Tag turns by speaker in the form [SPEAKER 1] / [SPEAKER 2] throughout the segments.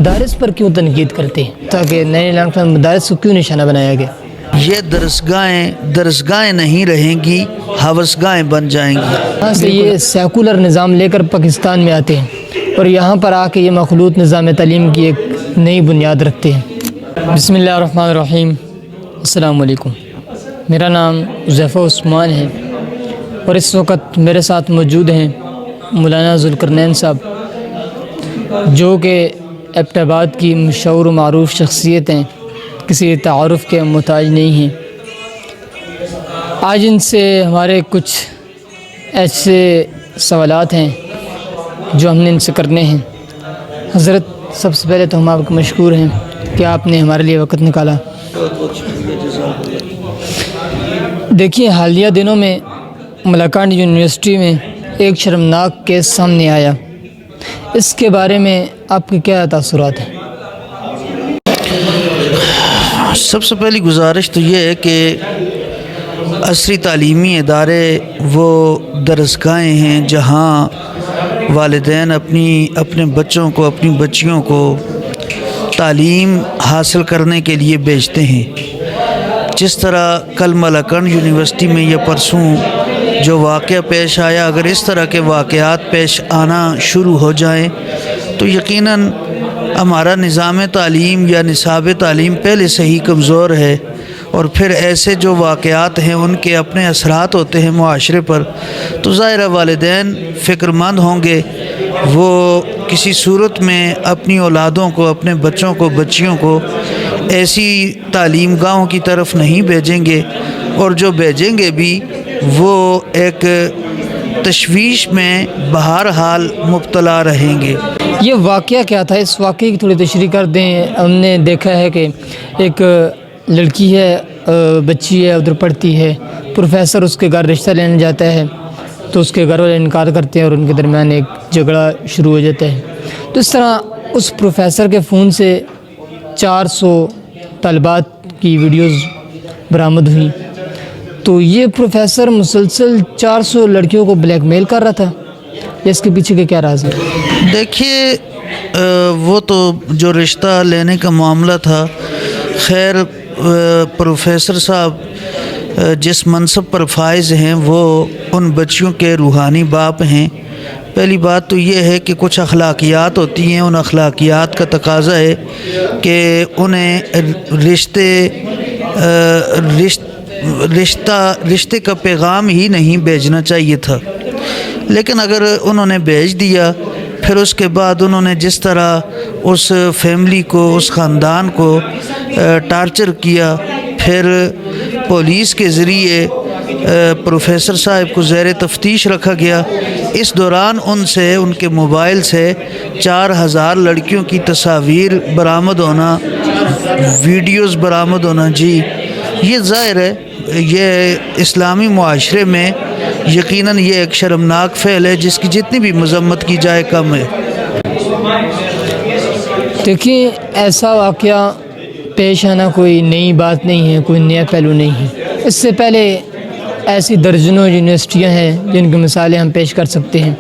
[SPEAKER 1] مدارس پر کیوں تنقید کرتے ہیں تاکہ نئے اعلان مدارس کو کیوں نشانہ بنایا گیا؟
[SPEAKER 2] یہ درسگاہیں نہیں رہیں گی، ہوسگاہیں بن جائیں گی۔
[SPEAKER 1] یہاں سے یہ سیکولر نظام لے کر پاکستان میں آتے ہیں اور یہاں پر آ کے یہ مخلوط نظام تعلیم کی ایک نئی بنیاد رکھتے ہیں۔ بسم اللہ الرحمن الرحیم۔ السلام علیکم، میرا نام حذیفہ عثمان ہے اور اس وقت میرے ساتھ موجود ہیں مولانا ذوالقرنین صاحب، جو کہ ایبٹ آباد کی مشہور و معروف شخصیت ہیں، کسی تعارف کے محتاج نہیں ہیں۔ آج ان سے ہمارے کچھ ایسے سوالات ہیں جو ہم نے ان سے کرنے ہیں۔ حضرت، سب سے پہلے تو ہم آپ کو مشکور ہیں کہ آپ نے ہمارے لیے وقت نکالا۔ دیکھیے، حالیہ دنوں میں ملاکنڈ یونیورسٹی میں ایک شرمناک کیس سامنے آیا، اس کے بارے میں آپ کے کیا تاثرات ہیں؟
[SPEAKER 2] سب سے پہلی گزارش تو یہ ہے کہ عصری تعلیمی ادارے وہ درسگاہیں ہیں جہاں والدین اپنے بچوں کو، اپنی بچیوں کو تعلیم حاصل کرنے کے لیے بھیجتے ہیں۔ جس طرح کل ملاکنڈ یونیورسٹی میں یہ پرسوں جو واقعہ پیش آیا، اگر اس طرح کے واقعات پیش آنا شروع ہو جائیں تو یقیناً ہمارا نظام تعلیم یا نصاب تعلیم پہلے سے ہی کمزور ہے، اور پھر ایسے جو واقعات ہیں ان کے اپنے اثرات ہوتے ہیں معاشرے پر، تو ظاہر والدین فکر مند ہوں گے، وہ کسی صورت میں اپنی اولادوں کو، اپنے بچوں کو، بچیوں کو ایسی تعلیم گاہوں کی طرف نہیں بھیجیں گے، اور جو بھیجیں گے بھی وہ ایک تشویش میں بہرحال مبتلا رہیں گے۔
[SPEAKER 1] یہ واقعہ کیا تھا؟ اس واقعے کی تھوڑی تشریح کر دیں۔ ہم نے دیکھا ہے کہ ایک لڑکی ہے، بچی ہے، ادھر پڑھتی ہے، پروفیسر اس کے گھر رشتہ لینے جاتا ہے تو اس کے گھر والے انکار کرتے ہیں اور ان کے درمیان ایک جھگڑا شروع ہو جاتا ہے۔ تو اس طرح اس پروفیسر کے فون سے 400 طالبات کی ویڈیوز برآمد ہوئیں۔ تو یہ پروفیسر مسلسل 400 لڑکیوں کو بلیک میل کر رہا تھا، اس کے پیچھے کے کیا راز ہے؟
[SPEAKER 2] دیکھیے، وہ تو جو رشتہ لینے کا معاملہ تھا، خیر پروفیسر صاحب جس منصب پر فائز ہیں وہ ان بچیوں کے روحانی باپ ہیں۔ پہلی بات تو یہ ہے کہ کچھ اخلاقیات ہوتی ہیں، ان اخلاقیات کا تقاضا ہے کہ انہیں رشتے کا پیغام ہی نہیں بھیجنا چاہیے تھا، لیکن اگر انہوں نے بھیج دیا، پھر اس کے بعد انہوں نے جس طرح اس فیملی کو، اس خاندان کو ٹارچر کیا، پھر پولیس کے ذریعے پروفیسر صاحب کو زیر تفتیش رکھا گیا۔ اس دوران ان کے موبائل سے 4000 لڑکیوں کی تصاویر برآمد ہونا، ویڈیوز برآمد ہونا، جی یہ ظاہر ہے یہ اسلامی معاشرے میں یقیناً یہ ایک شرمناک فعل ہے جس کی جتنی بھی مذمت کی جائے کم ہے۔
[SPEAKER 1] دیکھیے، ایسا واقعہ پیش آنا کوئی نئی بات نہیں ہے، کوئی نیا پہلو نہیں ہے۔ اس سے پہلے ایسی درجنوں یونیورسٹیاں ہیں جن کی مثالیں ہم پیش کر سکتے ہیں،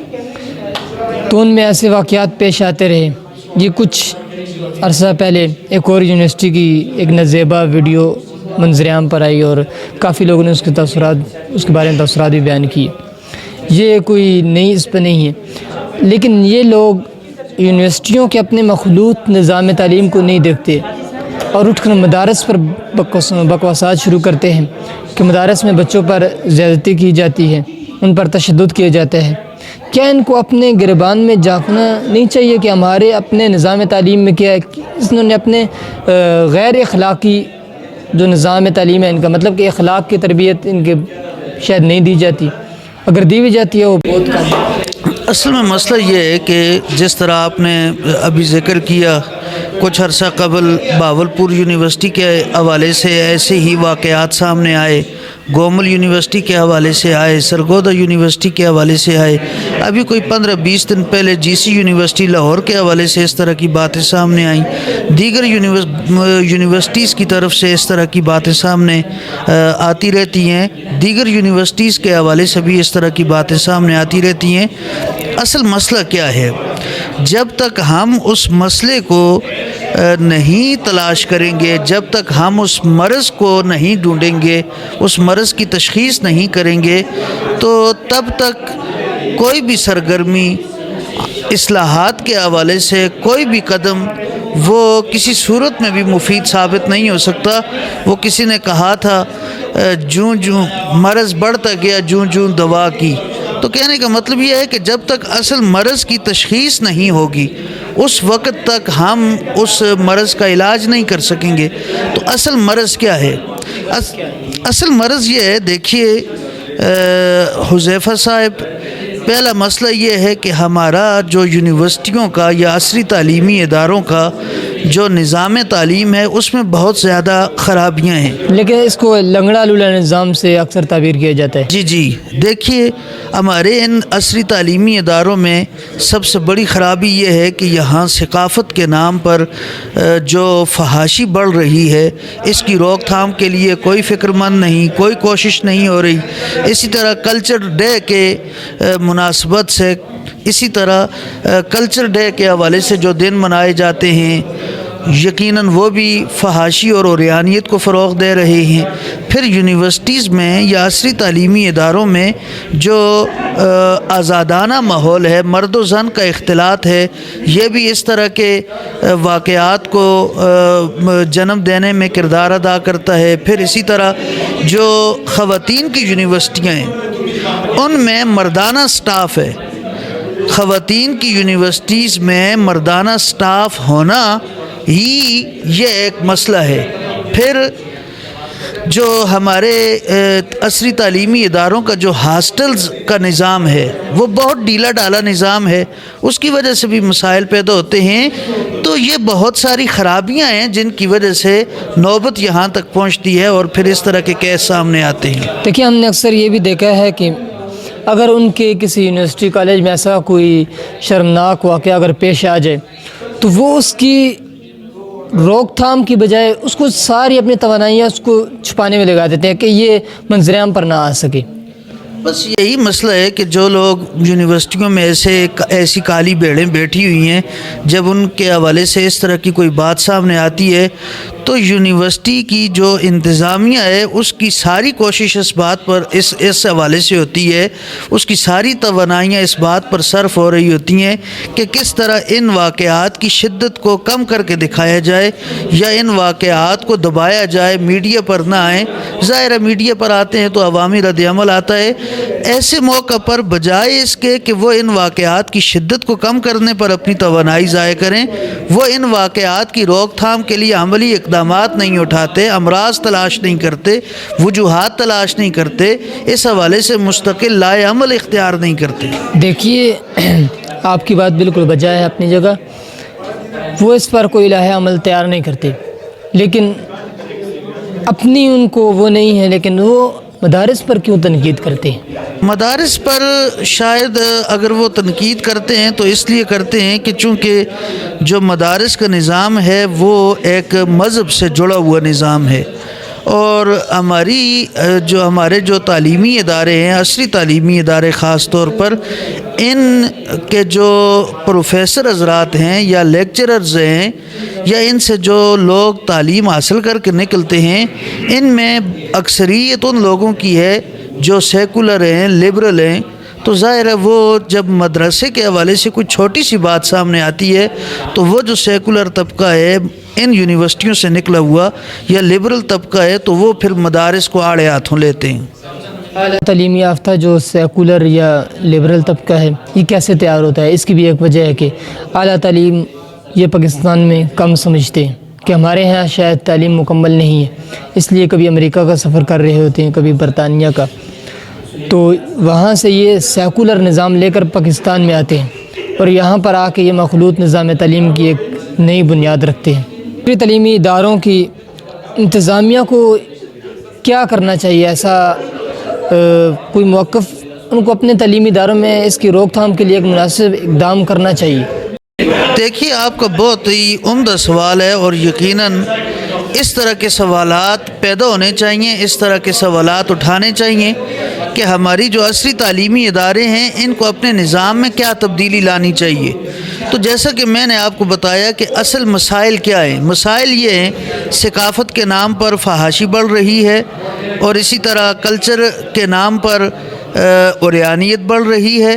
[SPEAKER 1] تو ان میں ایسے واقعات پیش آتے رہے۔ یہ کچھ عرصہ پہلے ایک اور یونیورسٹی کی ایک نازیبا ویڈیو منظر عام پر آئی اور کافی لوگوں نے اس کے بارے میں تاثرات بھی بیان کیے۔ یہ کوئی نئی اس پہ نہیں ہے، لیکن یہ لوگ یونیورسٹیوں کے اپنے مخلوط نظام تعلیم کو نہیں دیکھتے اور اٹھ کر مدارس پر بکواسات شروع کرتے ہیں کہ مدارس میں بچوں پر زیادتی کی جاتی ہے، ان پر تشدد کیا جاتا ہے۔ کیا ان کو اپنے گریبان میں جھانکنا نہیں چاہیے کہ ہمارے اپنے نظام تعلیم میں کیا ہے؟ انہوں نے اپنے غیر اخلاقی جو نظام تعلیم ہے ان کا، مطلب کہ اخلاق کی تربیت ان کے شاید نہیں دی جاتی، اگر دی بھی جاتی ہے وہ بہت کم ہے۔
[SPEAKER 2] اصل میں مسئلہ یہ ہے کہ جس طرح آپ نے ابھی ذکر کیا، کچھ عرصہ قبل بہاولپور یونیورسٹی کے حوالے سے ایسے ہی واقعات سامنے آئے، گومل یونیورسٹی کے حوالے سے آئے، سرگودا یونیورسٹی کے حوالے سے آئے، ابھی کوئی 15-20 دن پہلے جی سی یونیورسٹی لاہور کے حوالے سے اس طرح کی باتیں سامنے آئیں، دیگر یونیورسٹیز کی طرف سے اس طرح کی باتیں سامنے آتی رہتی ہیں، دیگر یونیورسٹیز کے حوالے سے بھی اس طرح کی باتیں سامنے آتی رہتی ہیں۔ اصل مسئلہ کیا ہے؟ جب تک ہم اس مسئلے کو نہیں تلاش کریں گے، جب تک ہم اس مرض کو نہیں ڈھونڈیں گے، اس مرض کی تشخیص نہیں کریں گے، تو تب تک کوئی بھی سرگرمی اصلاحات کے حوالے سے کوئی بھی قدم وہ کسی صورت میں بھی مفید ثابت نہیں ہو سکتا۔ وہ کسی نے کہا تھا جوں جوں مرض بڑھتا گیا جوں جوں دوا کی، تو کہنے کا مطلب یہ ہے کہ جب تک اصل مرض کی تشخیص نہیں ہوگی اس وقت تک ہم اس مرض کا علاج نہیں کر سکیں گے۔ تو اصل مرض کیا ہے؟ اصل مرض یہ ہے، دیکھیے حذیفہ صاحب، پہلا مسئلہ یہ ہے کہ ہمارا جو یونیورسٹیوں کا یا عصری تعلیمی اداروں کا جو نظام تعلیم ہے اس میں بہت زیادہ خرابیاں ہیں،
[SPEAKER 1] لیکن اس کو لنگڑا لولا نظام سے اکثر تعبیر کیا جاتا ہے۔
[SPEAKER 2] جی دیکھیے ہمارے ان عصری تعلیمی اداروں میں سب سے بڑی خرابی یہ ہے کہ یہاں ثقافت کے نام پر جو فحاشی بڑھ رہی ہے اس کی روک تھام کے لیے کوئی فکر مند نہیں، کوئی کوشش نہیں ہو رہی۔ اسی طرح کلچر ڈے کے مناسبت سے، اسی طرح کلچر ڈے کے حوالے سے جو دن منائے جاتے ہیں یقیناً وہ بھی فحاشی اور عریانیت کو فروغ دے رہے ہیں۔ پھر یونیورسٹیز میں یا عصری تعلیمی اداروں میں جو آزادانہ ماحول ہے، مرد و زن کا اختلاط ہے، یہ بھی اس طرح کے واقعات کو جنم دینے میں کردار ادا کرتا ہے۔ پھر اسی طرح جو خواتین کی یونیورسٹیاں ہیں ان میں مردانہ سٹاف ہے، خواتین کی یونیورسٹیز میں مردانہ سٹاف ہونا ہی یہ ایک مسئلہ ہے۔ پھر جو ہمارے عصری تعلیمی اداروں کا جو ہاسٹلز کا نظام ہے وہ بہت ڈھیلا ڈالا نظام ہے، اس کی وجہ سے بھی مسائل پیدا ہوتے ہیں۔ تو یہ بہت ساری خرابیاں ہیں جن کی وجہ سے نوبت یہاں تک پہنچتی ہے اور پھر اس طرح کے کیس سامنے آتے ہیں۔
[SPEAKER 1] دیکھیے ہم نے اکثر یہ بھی دیکھا ہے کہ اگر ان کے کسی یونیورسٹی کالج میں ایسا کوئی شرمناک واقعہ اگر پیش آ جائے تو وہ اس کی روک تھام کی بجائے اس کو ساری اپنی توانائیاں اس کو چھپانے میں لگا دیتے ہیں کہ یہ منظر عام پر نہ آ سکے۔
[SPEAKER 2] بس یہی مسئلہ ہے کہ جو لوگ یونیورسٹیوں میں ایسی کالی بھیڑیں بیٹھی ہوئی ہیں، جب ان کے حوالے سے اس طرح کی کوئی بات سامنے آتی ہے تو یونیورسٹی کی جو انتظامیہ ہے اس کی ساری کوشش اس بات پر اس حوالے سے ہوتی ہے، اس کی ساری توانائیاں اس بات پر صرف ہو رہی ہوتی ہیں کہ کس طرح ان واقعات کی شدت کو کم کر کے دکھایا جائے یا ان واقعات کو دبایا جائے، میڈیا پر نہ آئیں۔ ظاہر ہے میڈیا پر آتے ہیں تو عوامی رد عمل آتا ہے۔ ایسے موقع پر بجائے اس کے کہ وہ ان واقعات کی شدت کو کم کرنے پر اپنی توانائی ضائع کریں، وہ ان واقعات کی روک تھام کے لیے عملی اقدامات نہیں اٹھاتے، امراض تلاش نہیں کرتے، وجوہات تلاش نہیں کرتے، اس حوالے سے مستقل لائے عمل اختیار نہیں کرتے۔
[SPEAKER 1] دیکھیے آپ کی بات بالکل بجا ہے اپنی جگہ، وہ اس پر کوئی لائحہ عمل تیار نہیں کرتے، لیکن اپنی ان کو وہ نہیں ہے، لیکن وہ مدارس پر کیوں تنقید کرتے ہیں؟
[SPEAKER 2] مدارس پر شاید اگر وہ تنقید کرتے ہیں تو اس لیے کرتے ہیں کہ چونکہ جو مدارس کا نظام ہے وہ ایک مذہب سے جڑا ہوا نظام ہے، اور ہمارے جو تعلیمی ادارے ہیں، عصری تعلیمی ادارے خاص طور پر، ان کے جو پروفیسر حضرات ہیں یا لیکچررز ہیں یا ان سے جو لوگ تعلیم حاصل کر کے نکلتے ہیں، ان میں اکثریت ان لوگوں کی ہے جو سیکولر ہیں، لبرل ہیں۔ تو ظاہر ہے وہ جب مدرسے کے حوالے سے کوئی چھوٹی سی بات سامنے آتی ہے تو وہ جو سیکولر طبقہ ہے ان یونیورسٹیوں سے نکلا ہوا یا لبرل طبقہ ہے تو وہ پھر مدارس کو آڑے ہاتھوں لیتے ہیں۔
[SPEAKER 1] اعلیٰ تعلیم یافتہ جو سیکولر یا لبرل طبقہ ہے یہ کیسے تیار ہوتا ہے؟ اس کی بھی ایک وجہ ہے کہ اعلیٰ تعلیم یہ پاکستان میں کم سمجھتے ہیں کہ ہمارے ہاں شاید تعلیم مکمل نہیں ہے، اس لیے کبھی امریکہ کا سفر کر رہے ہوتے ہیں، کبھی برطانیہ کا، تو وہاں سے یہ سیکولر نظام لے کر پاکستان میں آتے ہیں اور یہاں پر آ کے یہ مخلوط نظام تعلیم کی ایک نئی بنیاد رکھتے ہیں۔ تعلیمی اداروں کی انتظامیہ کو کیا کرنا چاہیے؟ ایسا کوئی موقف ان کو اپنے تعلیمی اداروں میں اس کی روک تھام کے لیے ایک مناسب اقدام کرنا چاہیے؟
[SPEAKER 2] دیکھیے آپ کا بہت ہی عمدہ سوال ہے، اور یقیناً اس طرح کے سوالات پیدا ہونے چاہیے، اس طرح کے سوالات اٹھانے چاہیے کہ ہماری جو عصری تعلیمی ادارے ہیں ان کو اپنے نظام میں کیا تبدیلی لانی چاہیے۔ تو جیسا کہ میں نے آپ کو بتایا کہ اصل مسائل کیا ہیں، مسائل یہ ہیں ثقافت کے نام پر فحاشی بڑھ رہی ہے، اور اسی طرح کلچر کے نام پر عریانیت بڑھ رہی ہے،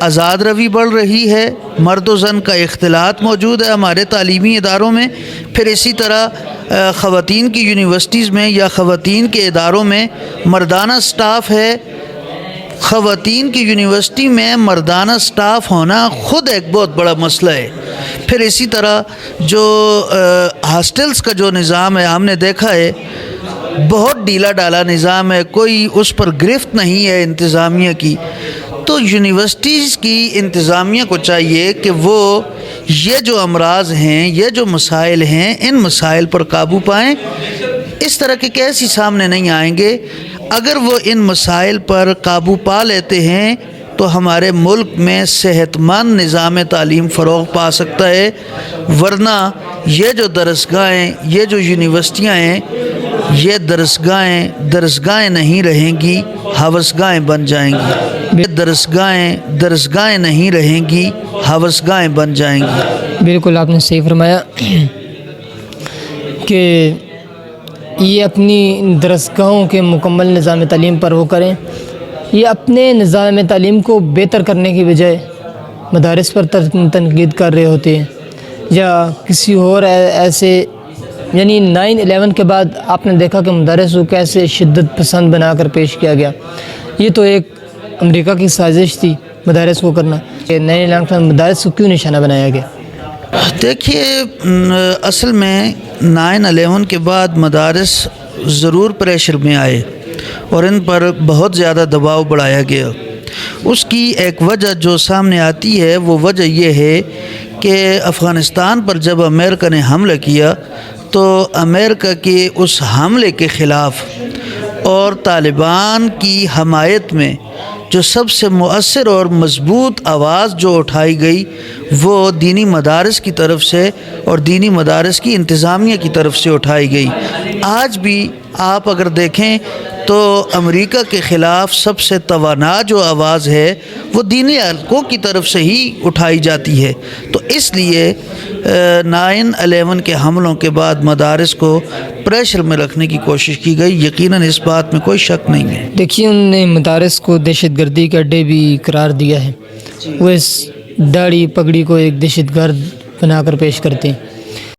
[SPEAKER 2] آزاد روی بڑھ رہی ہے، مرد و زن کا اختلاط موجود ہے ہمارے تعلیمی اداروں میں، پھر اسی طرح خواتین کی یونیورسٹیز میں یا خواتین کے اداروں میں مردانہ سٹاف ہے۔ خواتین کی یونیورسٹی میں مردانہ سٹاف ہونا خود ایک بہت بڑا مسئلہ ہے۔ پھر اسی طرح جو ہاسٹلز کا جو نظام ہے، ہم نے دیکھا ہے بہت ڈھیلا ڈالا نظام ہے، کوئی اس پر گرفت نہیں ہے انتظامیہ کی۔ تو یونیورسٹیز کی انتظامیہ کو چاہیے کہ وہ یہ جو امراض ہیں، یہ جو مسائل ہیں، ان مسائل پر قابو پائیں۔ اس طرح کے کیس ہی سامنے نہیں آئیں گے۔ اگر وہ ان مسائل پر قابو پا لیتے ہیں تو ہمارے ملک میں صحت مند نظام تعلیم فروغ پا سکتا ہے، ورنہ یہ جو درسگاہیں، یہ جو یونیورسٹیاں ہیں، یہ درسگاہیں نہیں رہیں گی، ہوسگاہیں بن جائیں گی۔ درسگاہیں نہیں رہیں گی، ہوسگاہیں بن جائیں گی۔
[SPEAKER 1] بالکل آپ نے صحیح فرمایا کہ یہ اپنی درسگاہوں کے مکمل نظام تعلیم پر وہ کریں، یہ اپنے نظام تعلیم کو بہتر کرنے کی بجائے مدارس پر تنقید کر رہے ہوتے ہیں، یا کسی اور ایسے، یعنی 9/11 کے بعد آپ نے دیکھا کہ مدارس کو کیسے شدت پسند بنا کر پیش کیا گیا۔ یہ تو ایک امریکہ کی سازش تھی مدارس کو کرنا، کہ 9/11 کے بعد مدارس کو کیوں نشانہ بنایا گیا؟
[SPEAKER 2] دیکھیے، اصل میں 9/11 کے بعد مدارس ضرور پریشر میں آئے اور ان پر بہت زیادہ دباؤ بڑھایا گیا۔ اس کی ایک وجہ جو سامنے آتی ہے وہ وجہ یہ ہے کہ افغانستان پر جب امریکہ نے حملہ کیا تو امریکہ کے اس حملے کے خلاف اور طالبان کی حمایت میں جو سب سے مؤثر اور مضبوط آواز جو اٹھائی گئی وہ دینی مدارس کی طرف سے اور دینی مدارس کی انتظامیہ کی طرف سے اٹھائی گئی۔ آج بھی آپ اگر دیکھیں تو امریکہ کے خلاف سب سے توانا جو آواز ہے وہ دینی حلقوں کی طرف سے ہی اٹھائی جاتی ہے۔ تو اس لیے 9/11 کے حملوں کے بعد مدارس کو پریشر میں رکھنے کی کوشش کی گئی، یقیناً اس بات میں کوئی شک نہیں ہے۔
[SPEAKER 1] دیکھیے، انہوں نے مدارس کو دہشت گردی کا اڈے بھی قرار دیا ہے، وہ اس داڑھی پگڑی کو ایک دہشت گرد بنا کر پیش کرتے ہیں۔